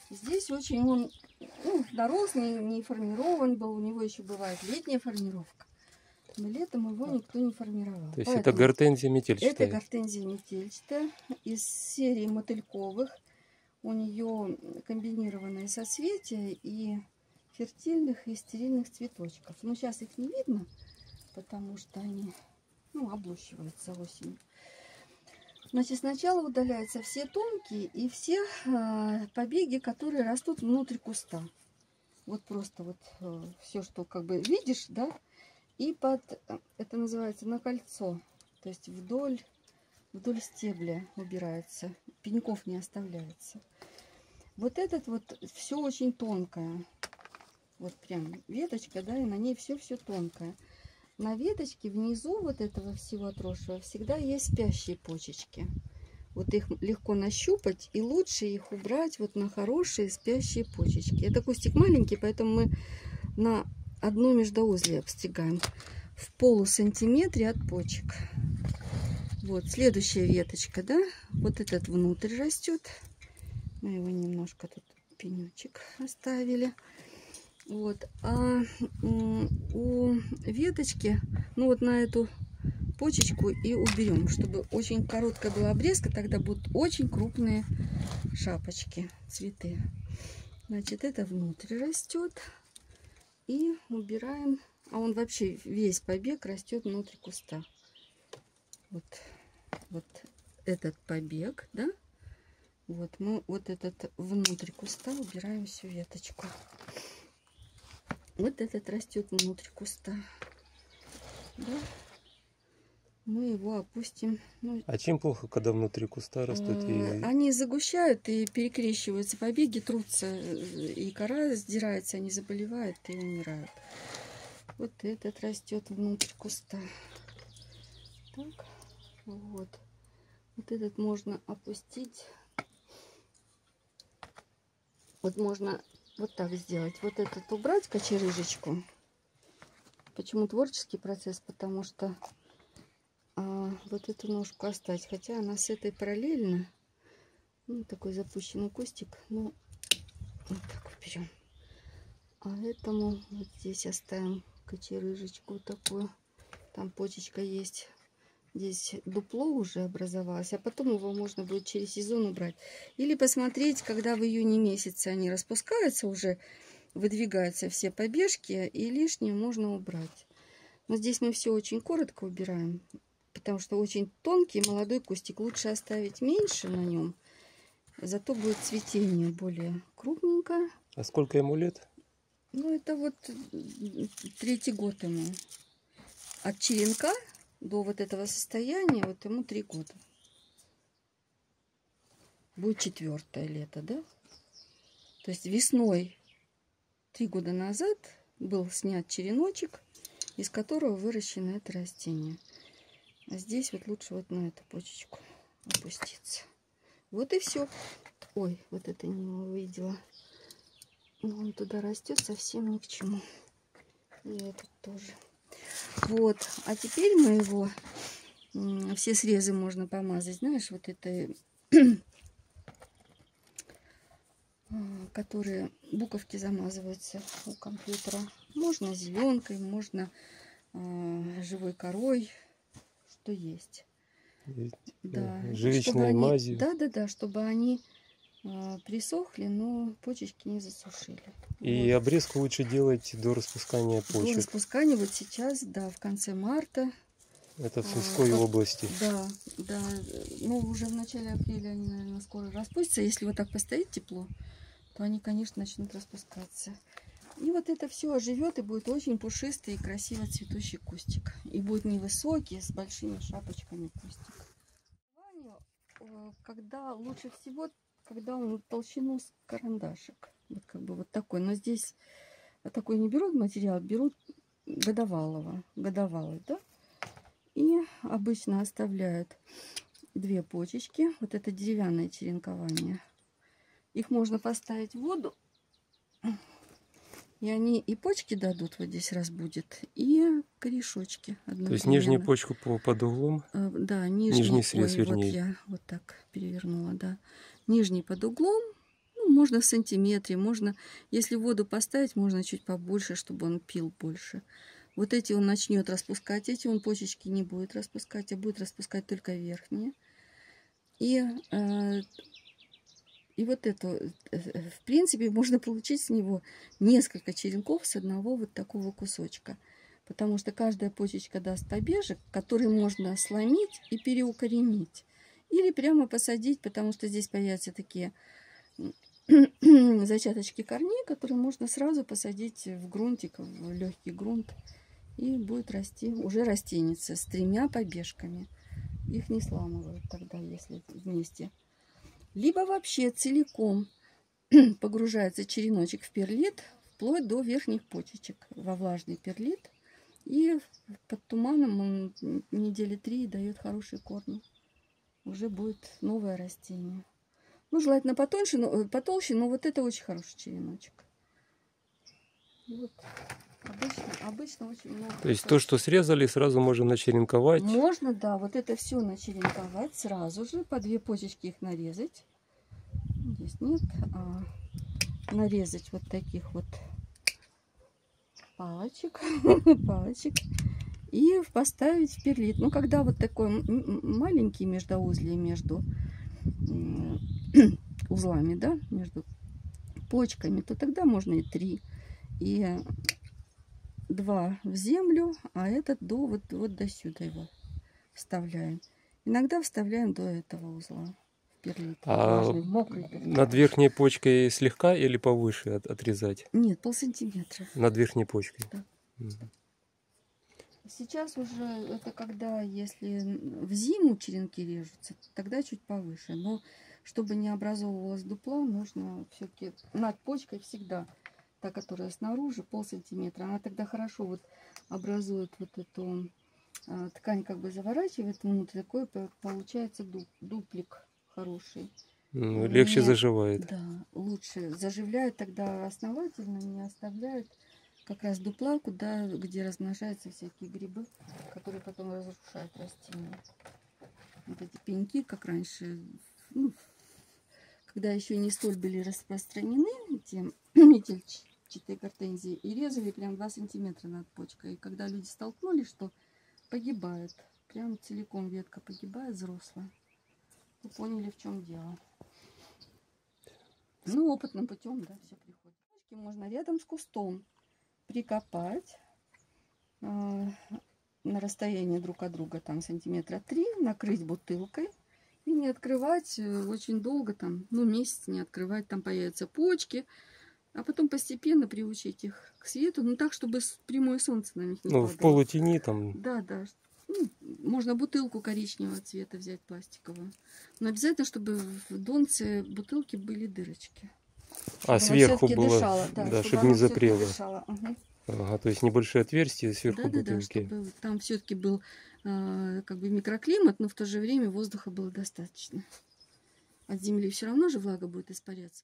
Здесь очень он дорос, не формирован был. У него еще бывает летняя формировка. Но летом его никто не формировал. То есть Поэтому это гортензия метельчатая? это гортензия метельчатая из серии мотыльковых. У нее комбинированные соцветия и фертильных и стерильных цветочков. Но сейчас их не видно, потому что они облущиваются осенью. Значит, сначала удаляются все тонкие и все побеги, которые растут внутрь куста. Вот просто вот все, что как бы видишь, да, и это называется на кольцо, то есть вдоль стебля убирается, пеньков не оставляется. Вот этот вот все очень тонкое, вот прям веточка, да, и на ней все тонкое. На веточке внизу вот этого всего отросшего всегда есть спящие почечки. Вот их легко нащупать, и лучше их убрать вот на хорошие спящие почечки. Это кустик маленький, поэтому мы на одно междоузлие обстригаем в полусантиметре от почек. Вот следующая веточка, да, вот этот внутрь растет. Мы его немножко тут пенечек оставили. Вот, а у веточки, вот на эту почечку и уберем, чтобы очень короткая была обрезка, тогда будут очень крупные шапочки, цветы. Значит, это внутрь растет. И убираем, а он вообще весь побег растет внутрь куста. Вот этот побег, да? Вот мы вот этот внутрь куста убираем всю веточку. Вот этот растет внутрь куста. Да? Мы его опустим. А чем плохо, когда внутри куста растут? Они загущают и перекрещиваются побеги, трутся, и кора сдирается, они заболевают и умирают. Вот этот растет внутрь куста. Так, вот. Вот этот можно опустить. Вот можно вот так сделать. Вот этот убрать, кочерыжечку. Почему творческий процесс? Потому что вот эту ножку оставить. Хотя она с этой параллельно. Такой запущенный кустик. Вот так уберем. А этому вот здесь оставим кочерыжечку такую. Там почечка есть. Здесь дупло уже образовалось, а потом его можно будет через сезон убрать. Или посмотреть, когда в июне месяце они распускаются, уже выдвигаются все побежки, и лишнее можно убрать. Но здесь мы все очень коротко убираем, потому что очень тонкий молодой кустик. Лучше оставить меньше на нем, зато будет цветение более крупненькое. А сколько ему лет? Это вот 3-й год ему. От черенка до вот этого состояния, вот ему 3 года. Будет 4-е лето, да? То есть весной 3 года назад был снят череночек, из которого выращено это растение. А здесь вот лучше вот на эту почечку опуститься. Вот и все. Ой, вот это не увидела. Он туда растет совсем ни к чему. И этот тоже. Вот, а теперь мы его, все срезы можно помазать, знаешь, вот это, которые буковки замазываются у компьютера. Можно зеленкой, можно живой корой, что есть. Да, живичной мазью. Да, чтобы они присохли, но почечки не засушили. И вот. Обрезку лучше делать до распускания почек. До распускания вот сейчас, да, в конце марта. Это в Сумской области. Да. Уже в начале апреля они, наверное, скоро распустятся. Если вот так постоит тепло, то они, конечно, начнут распускаться. И вот это все оживет и будет очень пушистый и красиво цветущий кустик. И будет невысокий, с большими шапочками кустик. Когда лучше всего, когда он толщину с карандашик. Вот как бы вот такой. Но здесь такой не берут материал, берут годовалый, да? И обычно оставляют 2 почечки. Вот это деревянное черенкование. Их можно поставить в воду. И они и почки дадут, вот здесь разбудят, и корешочки. То есть нижнюю почку под углом? Да, нижний срез, вернее. Вот я вот так перевернула, да. Нижний под углом, можно в сантиметре, можно, если воду поставить, можно чуть побольше, чтобы он пил больше. Вот эти он начнет распускать, эти он почечки не будет распускать, а будет распускать только верхние. И вот это, в принципе, можно получить с него несколько черенков с одного вот такого кусочка. Потому что каждая почечка даст побежек, который можно сломить и переукоренить. Или прямо посадить, потому что здесь появятся такие зачаточки корней, которые можно сразу посадить в грунтик, в легкий грунт. И будет расти, уже растеница с 3 побежками. Их не сламывают тогда, если вместе. Либо вообще целиком погружается череночек в перлит, вплоть до верхних почечек во влажный перлит. И под туманом он недели 3 дает хорошие корни. Уже будет новое растение. Ну, желательно потолще, но вот это очень хороший череночек. Вот. Обычно очень много. То есть то, что срезали, сразу можно начеренковать? Можно, да, вот это все начеренковать сразу же. По 2 почечки их нарезать. Здесь нет. Нарезать вот таких вот палочек. И поставить в перлит. Ну, когда вот такой маленький междуузлие между узлами, да, между почками, то тогда можно и 3. И 2 в землю, а этот вот до сюда его вставляем. Иногда вставляем до этого узла в перлит. Влажный, мокрый перлит. Над верхней почкой слегка или повыше отрезать? Нет, полсантиметра. Над верхней почкой? Да. Сейчас уже это когда, если в зиму черенки режутся, тогда чуть повыше. Но чтобы не образовывалась дупла, нужно все-таки над почкой всегда, та, которая снаружи, полсантиметра. Она тогда хорошо вот образует вот эту ткань, как бы заворачивает внутрь, такой получается дуплик хороший. Ну, легче заживает. Да, лучше заживляет тогда основательно, не оставляет как раз дупла, где размножаются всякие грибы, которые потом разрушают растения. Вот эти пеньки, как раньше, ну, когда еще не столь были распространены эти метельчатые гортензии, и резали прям 2 сантиметра над почкой. И когда люди столкнулись, что погибает, прям целиком ветка погибает взрослая, то поняли, в чем дело. Ну, опытным путем, да, все приходит. Можно рядом с кустом прикопать на расстоянии друг от друга, там сантиметра 3, накрыть бутылкой и не открывать очень долго, там, ну, месяц не открывать, там появятся почки, а потом постепенно приучить их к свету, ну, так, чтобы прямое солнце на них не падало. Ну, в полутени там. Да. Ну, можно бутылку коричневого цвета взять, пластиковую. Но обязательно, чтобы в донце бутылки были дырочки. Сверху было, дышало, да, чтобы не запрело. Угу. Ага, то есть небольшие отверстия сверху бутылки. Да, чтобы там все-таки был как бы микроклимат, но в то же время воздуха было достаточно. От земли все равно же влага будет испаряться.